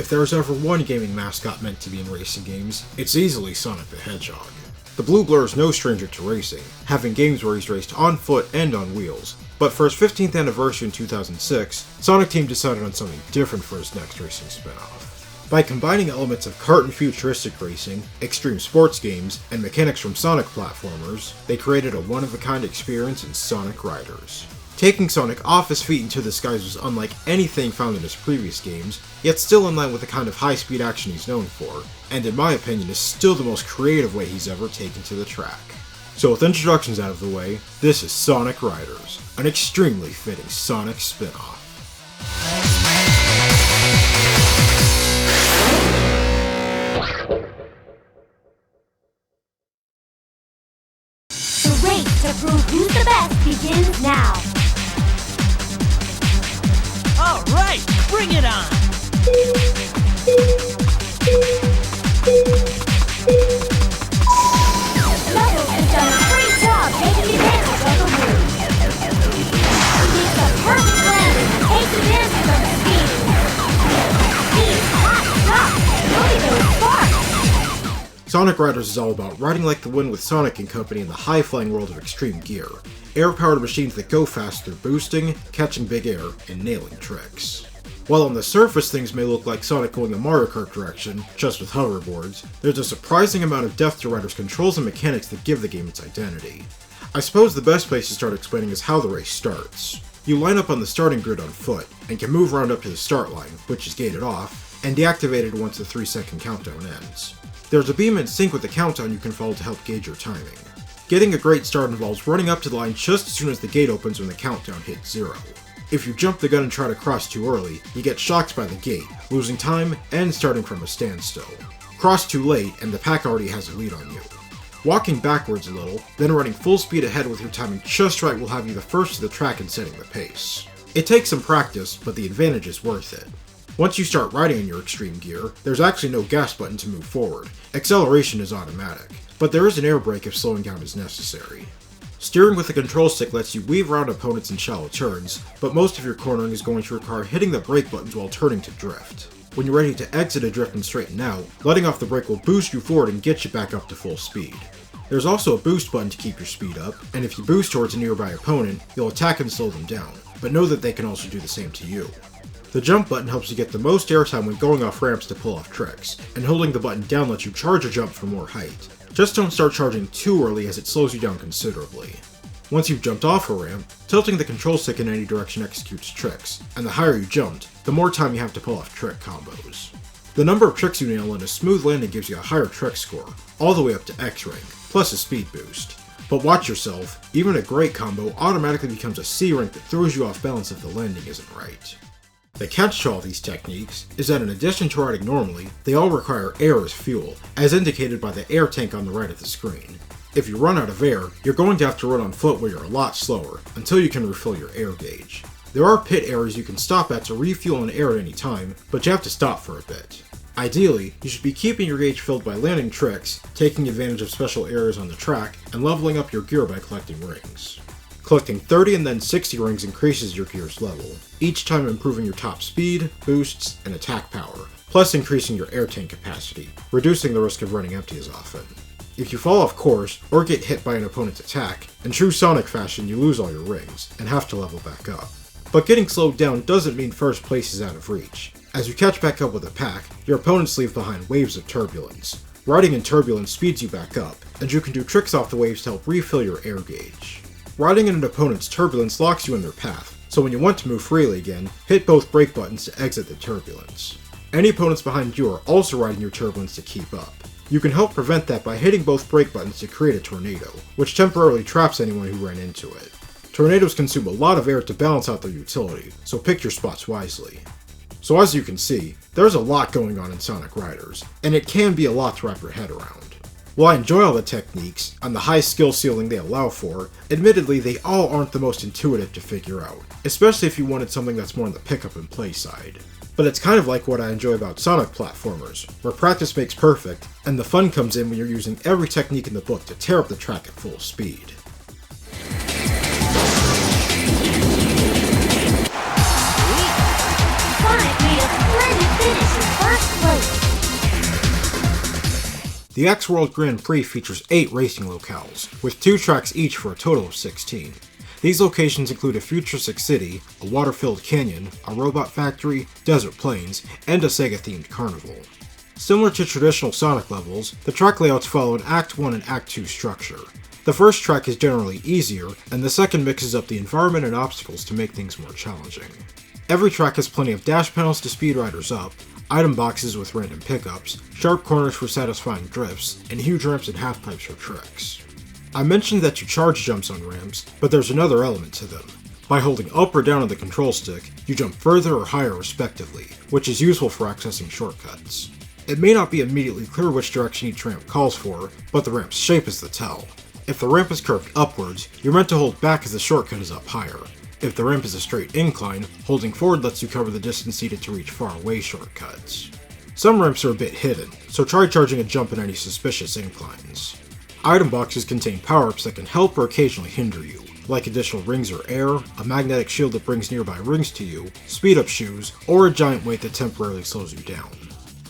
if there was ever one gaming mascot meant to be in racing games, it's easily Sonic the Hedgehog. The Blue Blur is no stranger to racing, having games where he's raced on foot and on wheels, but for his 15th anniversary in 2006, Sonic Team decided on something different for his next racing spin-off. By combining elements of kart and futuristic racing, extreme sports games, and mechanics from Sonic platformers, they created a one-of-a-kind experience in Sonic Riders. Taking Sonic off his feet into the skies was unlike anything found in his previous games, yet still in line with the kind of high-speed action he's known for, and in my opinion is still the most creative way he's ever taken to the track. So with introductions out of the way, this is Sonic Riders, an extremely fitting Sonic spin-off. The race to prove who's the best begins now. All right, bring it on! Knuckles has done a great job taking advantage of the move. He's the perfect landing and takes advantage of the speed. He's hot stuff. Look at those sparks. Sonic Riders is all about riding like the wind with Sonic and company in the high-flying world of extreme gear. Air-powered machines that go fast through boosting, catching big air, and nailing tricks. While on the surface things may look like Sonic going the Mario Kart direction, just with hoverboards, there's a surprising amount of depth to Riders' controls and mechanics that give the game its identity. I suppose the best place to start explaining is how the race starts. You line up on the starting grid on foot, and can move around up to the start line, which is gated off, and deactivated once the 3-second countdown ends. There's a beam in sync with the countdown you can follow to help gauge your timing. Getting a great start involves running up to the line just as soon as the gate opens when the countdown hits 0. If you jump the gun and try to cross too early, you get shocked by the gate, losing time and starting from a standstill. Cross too late and the pack already has a lead on you. Walking backwards a little, then running full speed ahead with your timing just right will have you the first to the track and setting the pace. It takes some practice, but the advantage is worth it. Once you start riding in your extreme gear, there's actually no gas button to move forward. Acceleration is automatic, but there is an air brake if slowing down is necessary. Steering with the control stick lets you weave around opponents in shallow turns, but most of your cornering is going to require hitting the brake buttons while turning to drift. When you're ready to exit a drift and straighten out, letting off the brake will boost you forward and get you back up to full speed. There's also a boost button to keep your speed up, and if you boost towards a nearby opponent, you'll attack and slow them down, but know that they can also do the same to you. The jump button helps you get the most airtime when going off ramps to pull off tricks, and holding the button down lets you charge a jump for more height. Just don't start charging too early as it slows you down considerably. Once you've jumped off a ramp, tilting the control stick in any direction executes tricks, and the higher you jumped, the more time you have to pull off trick combos. The number of tricks you nail in a smooth landing gives you a higher trick score, all the way up to X rank, plus a speed boost. But watch yourself, even a great combo automatically becomes a C rank that throws you off balance if the landing isn't right. The catch to all these techniques is that in addition to riding normally, they all require air as fuel, as indicated by the air tank on the right of the screen. If you run out of air, you're going to have to run on foot where you're a lot slower, until you can refill your air gauge. There are pit areas you can stop at to refuel and air at any time, but you have to stop for a bit. Ideally, you should be keeping your gauge filled by landing tricks, taking advantage of special areas on the track, and leveling up your gear by collecting rings. Collecting 30 and then 60 rings increases your gear's level, each time improving your top speed, boosts, and attack power, plus increasing your air tank capacity, reducing the risk of running empty as often. If you fall off course, or get hit by an opponent's attack, in true Sonic fashion you lose all your rings, and have to level back up. But getting slowed down doesn't mean first place is out of reach. As you catch back up with a pack, your opponents leave behind waves of turbulence. Riding in turbulence speeds you back up, and you can do tricks off the waves to help refill your air gauge. Riding in an opponent's turbulence locks you in their path, so when you want to move freely again, hit both brake buttons to exit the turbulence. Any opponents behind you are also riding your turbulence to keep up. You can help prevent that by hitting both brake buttons to create a tornado, which temporarily traps anyone who ran into it. Tornadoes consume a lot of air to balance out their utility, so pick your spots wisely. So as you can see, there's a lot going on in Sonic Riders, and it can be a lot to wrap your head around. While I enjoy all the techniques, and the high skill ceiling they allow for, admittedly they all aren't the most intuitive to figure out, especially if you wanted something that's more on the pick up and play side. But it's kind of like what I enjoy about Sonic platformers, where practice makes perfect, and the fun comes in when you're using every technique in the book to tear up the track at full speed. Sonic made a splendid finish in first The X World Grand Prix features 8 racing locales, with 2 tracks each for a total of 16. These locations include a futuristic city, a water-filled canyon, a robot factory, desert plains, and a Sega-themed carnival. Similar to traditional Sonic levels, the track layouts follow an Act 1 and Act 2 structure. The first track is generally easier, and the second mixes up the environment and obstacles to make things more challenging. Every track has plenty of dash panels to speed riders up, item boxes with random pickups, sharp corners for satisfying drifts, and huge ramps and half-pipes for tricks. I mentioned that you charge jumps on ramps, but there's another element to them. By holding up or down on the control stick, you jump further or higher respectively, which is useful for accessing shortcuts. It may not be immediately clear which direction each ramp calls for, but the ramp's shape is the tell. If the ramp is curved upwards, you're meant to hold back as the shortcut is up higher. If the ramp is a straight incline, holding forward lets you cover the distance needed to reach faraway shortcuts. Some ramps are a bit hidden, so try charging a jump in any suspicious inclines. Item boxes contain power-ups that can help or occasionally hinder you, like additional rings or air, a magnetic shield that brings nearby rings to you, speed-up shoes, or a giant weight that temporarily slows you down.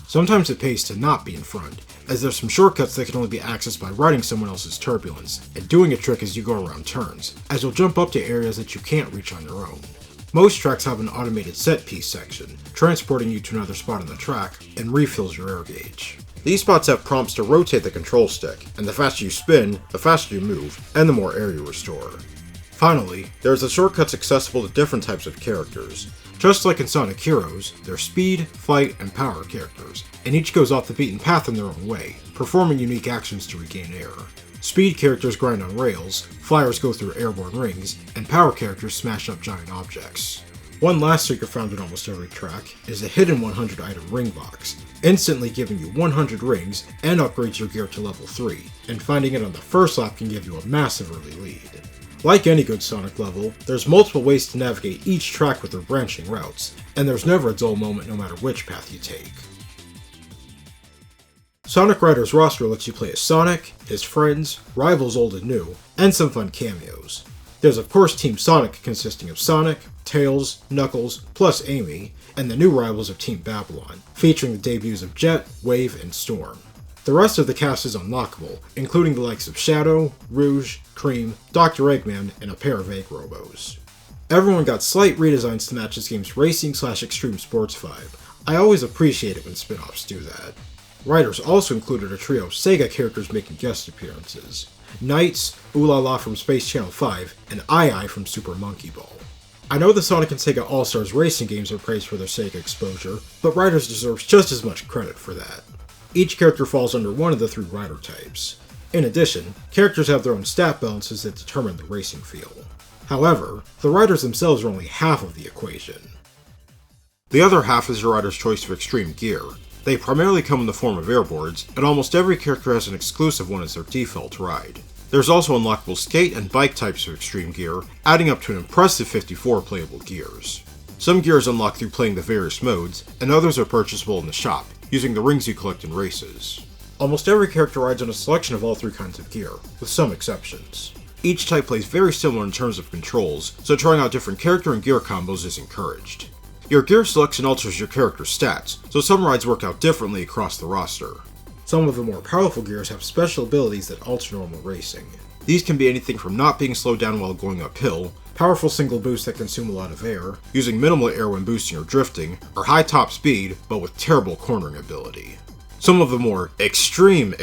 Sometimes it pays to not be in front, as there's some shortcuts that can only be accessed by riding someone else's turbulence, and doing a trick as you go around turns, as you'll jump up to areas that you can't reach on your own. Most tracks have an automated set piece section, transporting you to another spot on the track, and refills your air gauge. These spots have prompts to rotate the control stick, and the faster you spin, the faster you move, and the more air you restore. Finally, there's the shortcuts accessible to different types of characters. Just like in Sonic Heroes, they're speed, fight, and power characters, and each goes off the beaten path in their own way, performing unique actions to regain air. Speed characters grind on rails, flyers go through airborne rings, and power characters smash up giant objects. One last secret found in almost every track is a hidden 100 item ring box, instantly giving you 100 rings and upgrades your gear to level 3, and finding it on the first lap can give you a massive early lead. Like any good Sonic level, there's multiple ways to navigate each track with their branching routes, and there's never a dull moment no matter which path you take. Sonic Riders roster lets you play as Sonic, his friends, rivals old and new, and some fun cameos. There's of course Team Sonic consisting of Sonic, Tails, Knuckles, plus Amy, and the new rivals of Team Babylon, featuring the debuts of Jet, Wave, and Storm. The rest of the cast is unlockable, including the likes of Shadow, Rouge, Cream, Dr. Eggman, and a pair of Egg Robos. Everyone got slight redesigns to match this game's racing/extreme sports vibe. I always appreciate it when spin-offs do that. Writers also included a trio of Sega characters making guest appearances. Knights, Ooh-La-La from Space Channel 5, and Ai from Super Monkey Ball. I know the Sonic and Sega All-Stars racing games are praised for their Sega exposure, but Riders deserves just as much credit for that. Each character falls under one of the 3 rider types. In addition, characters have their own stat balances that determine the racing feel. However, the riders themselves are only half of the equation. The other half is your rider's choice of extreme gear. They primarily come in the form of airboards, and almost every character has an exclusive one as their default ride. There's also unlockable skate and bike types of extreme gear, adding up to an impressive 54 playable gears. Some gears unlock through playing the various modes, and others are purchasable in the shop, using the rings you collect in races. Almost every character rides on a selection of all 3 kinds of gear, with some exceptions. Each type plays very similar in terms of controls, so trying out different character and gear combos is encouraged. Your gear selection alters your character's stats, so some rides work out differently across the roster. Some of the more powerful gears have special abilities that alter normal racing. These can be anything from not being slowed down while going uphill, powerful single boosts that consume a lot of air, using minimal air when boosting or drifting, or high top speed, but with terrible cornering ability. Some of the more extreme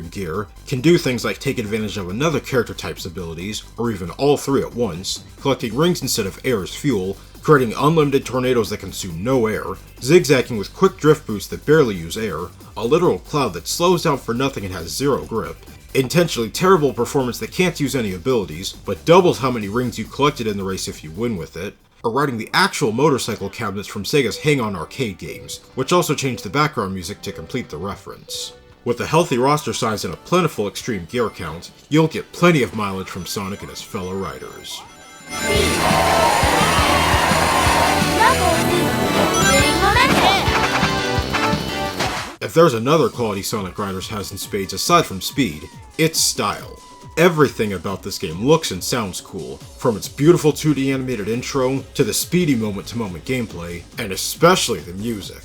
gear can do things like take advantage of another character type's abilities, or even all 3 at once, collecting rings instead of air as fuel, creating unlimited tornadoes that consume no air, zigzagging with quick drift boosts that barely use air, a literal cloud that slows down for nothing and has 0 grip, intentionally terrible performance that can't use any abilities, but doubles how many rings you collected in the race if you win with it, or riding the actual motorcycle cabinets from Sega's Hang-On arcade games, which also changed the background music to complete the reference. With a healthy roster size and a plentiful extreme gear count, you'll get plenty of mileage from Sonic and his fellow riders. If there's another quality Sonic Riders has in spades aside from speed, it's style. Everything about this game looks and sounds cool, from its beautiful 2D animated intro to the speedy moment-to-moment gameplay, and especially the music.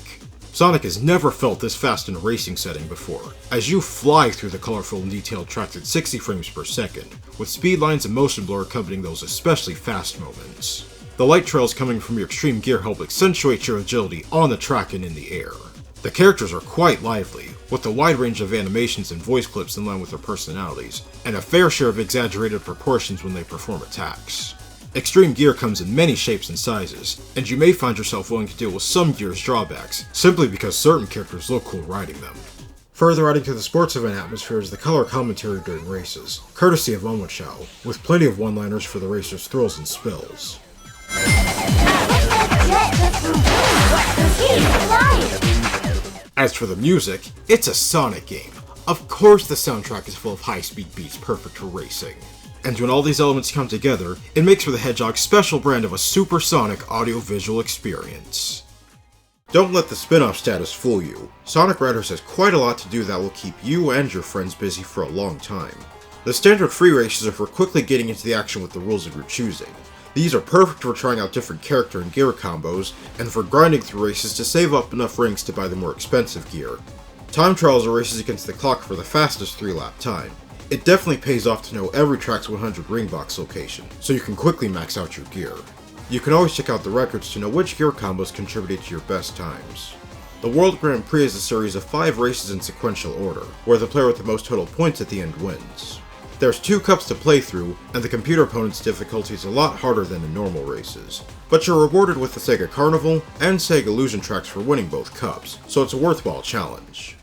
Sonic has never felt this fast in a racing setting before, as you fly through the colorful and detailed tracks at 60 frames per second, with speed lines and motion blur accompanying those especially fast moments. The light trails coming from your extreme gear help accentuate your agility on the track and in the air. The characters are quite lively, with a wide range of animations and voice clips in line with their personalities, and a fair share of exaggerated proportions when they perform attacks. Extreme gear comes in many shapes and sizes, and you may find yourself willing to deal with some gear's drawbacks, simply because certain characters look cool riding them. Further adding to the sports event atmosphere is the color commentary during races, courtesy of Momochow, with plenty of one-liners for the racers' thrills and spills. As for the music, it's a Sonic game. Of course the soundtrack is full of high-speed beats perfect for racing. And when all these elements come together, it makes for the Hedgehog's special brand of a supersonic audio-visual experience. Don't let the Spinoff status fool you. Sonic Riders has quite a lot to do that will keep you and your friends busy for a long time. The standard free races are for quickly getting into the action with the rules of your choosing. These are perfect for trying out different character and gear combos, and for grinding through races to save up enough rings to buy the more expensive gear. Time trials are races against the clock for the fastest 3-lap time. It definitely pays off to know every track's 100 ring box location, so you can quickly max out your gear. You can always check out the records to know which gear combos contributed to your best times. The World Grand Prix is a series of 5 races in sequential order, where the player with the most total points at the end wins. There's 2 cups to play through, and the computer opponent's difficulty is a lot harder than in normal races. But you're rewarded with the Sega Carnival and Sega Illusion tracks for winning both cups, so it's a worthwhile challenge.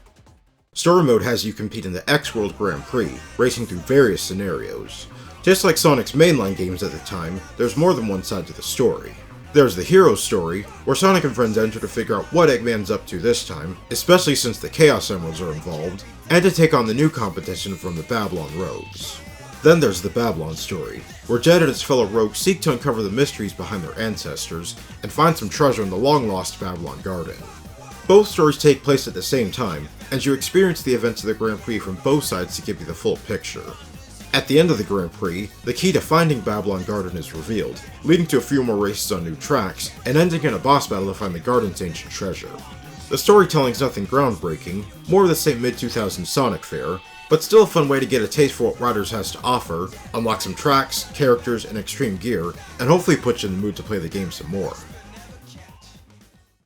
Story mode has you compete in the X World Grand Prix, racing through various scenarios. Just like Sonic's mainline games at the time, there's more than one side to the story. There's the hero's story, where Sonic and friends enter to figure out what Eggman's up to this time, especially since the Chaos Emeralds are involved, and to take on the new competition from the Babylon Rogues. Then there's the Babylon story, where Jet and his fellow rogues seek to uncover the mysteries behind their ancestors, and find some treasure in the long-lost Babylon Garden. Both stories take place at the same time, and you experience the events of the Grand Prix from both sides to give you the full picture. At the end of the Grand Prix, the key to finding Babylon Garden is revealed, leading to a few more races on new tracks, and ending in a boss battle to find the garden's ancient treasure. The storytelling's nothing groundbreaking, more of the same mid-2000s Sonic fare, but still a fun way to get a taste for what Riders has to offer, unlock some tracks, characters, and extreme gear, and hopefully put you in the mood to play the game some more.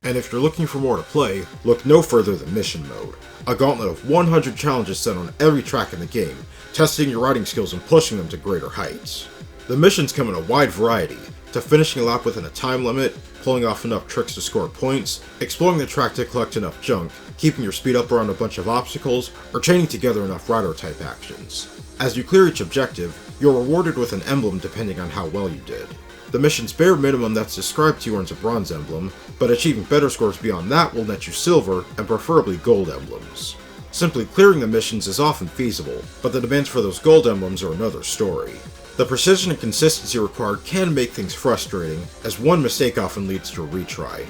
And if you're looking for more to play, look no further than Mission Mode, a gauntlet of 100 challenges set on every track in the game, testing your riding skills and pushing them to greater heights. The missions come in a wide variety, to finishing a lap within a time limit, pulling off enough tricks to score points, exploring the track to collect enough junk, keeping your speed up around a bunch of obstacles, or chaining together enough rider-type actions. As you clear each objective, you're rewarded with an emblem depending on how well you did. The mission's bare minimum that's described to you earns a bronze emblem, but achieving better scores beyond that will net you silver and preferably gold emblems. Simply clearing the missions is often feasible, but the demands for those gold emblems are another story. The precision and consistency required can make things frustrating, as one mistake often leads to a retry.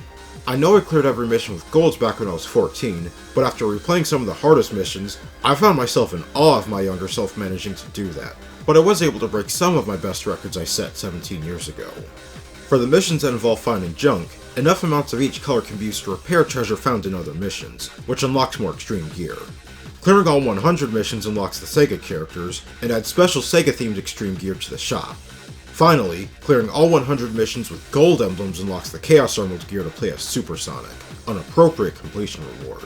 I know I cleared every mission with golds back when I was 14, but after replaying some of the hardest missions, I found myself in awe of my younger self managing to do that. But I was able to break some of my best records I set 17 years ago. For the missions that involve finding junk, enough amounts of each color can be used to repair treasure found in other missions, which unlocks more extreme gear. Clearing all 100 missions unlocks the Sega characters, and adds special Sega-themed extreme gear to the shop. Finally, clearing all 100 missions with gold emblems unlocks the Chaos Emerald gear to play as Super Sonic, an appropriate completion reward.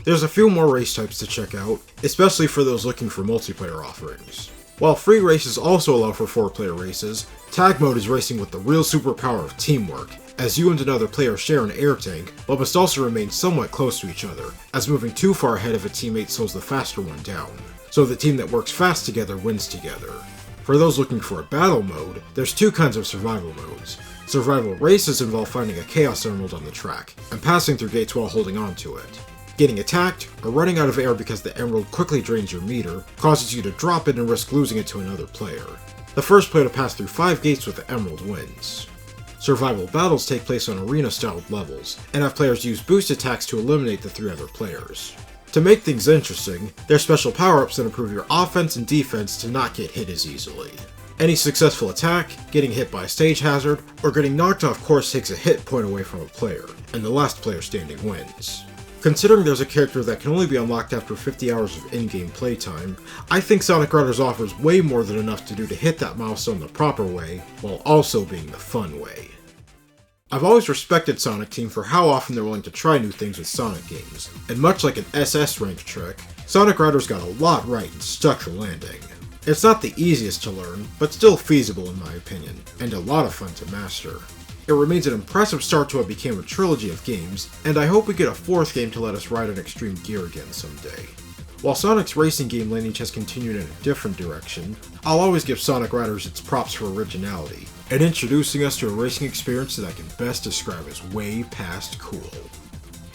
There's a few more race types to check out, especially for those looking for multiplayer offerings. While free races also allow for 4-player races, tag mode is racing with the real superpower of teamwork, as you and another player share an air tank, but must also remain somewhat close to each other, as moving too far ahead of a teammate slows the faster one down, so the team that works fast together wins together. For those looking for a battle mode, there's 2 kinds of survival modes. Survival races involve finding a Chaos Emerald on the track, and passing through gates while holding on to it. Getting attacked, or running out of air because the emerald quickly drains your meter, causes you to drop it and risk losing it to another player. The first player to pass through 5 gates with the emerald wins. Survival battles take place on arena-styled levels, and have players use boost attacks to eliminate the 3 other players. To make things interesting, there's special power-ups that improve your offense and defense to not get hit as easily. Any successful attack, getting hit by a stage hazard, or getting knocked off course takes a hit point away from a player, and the last player standing wins. Considering there's a character that can only be unlocked after 50 hours of in-game playtime, I think Sonic Riders offers way more than enough to do to hit that milestone the proper way, while also being the fun way. I've always respected Sonic Team for how often they're willing to try new things with Sonic games, and much like an SS rank trick, Sonic Riders got a lot right in stuck landing. It's not the easiest to learn, but still feasible in my opinion, and a lot of fun to master. It remains an impressive start to what became a trilogy of games, and I hope we get a fourth game to let us ride on Extreme Gear again someday. While Sonic's racing game lineage has continued in a different direction, I'll always give Sonic Riders its props for originality, and introducing us to a racing experience that I can best describe as way past cool.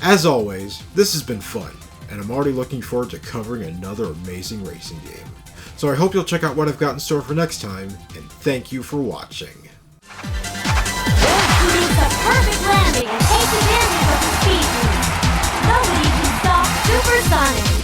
As always, this has been fun, and I'm already looking forward to covering another amazing racing game. So I hope you'll check out what I've got in store for next time, and thank you for watching. Who needs the perfect landing and takes advantage of the speed boost? Nobody can stop Super Sonic!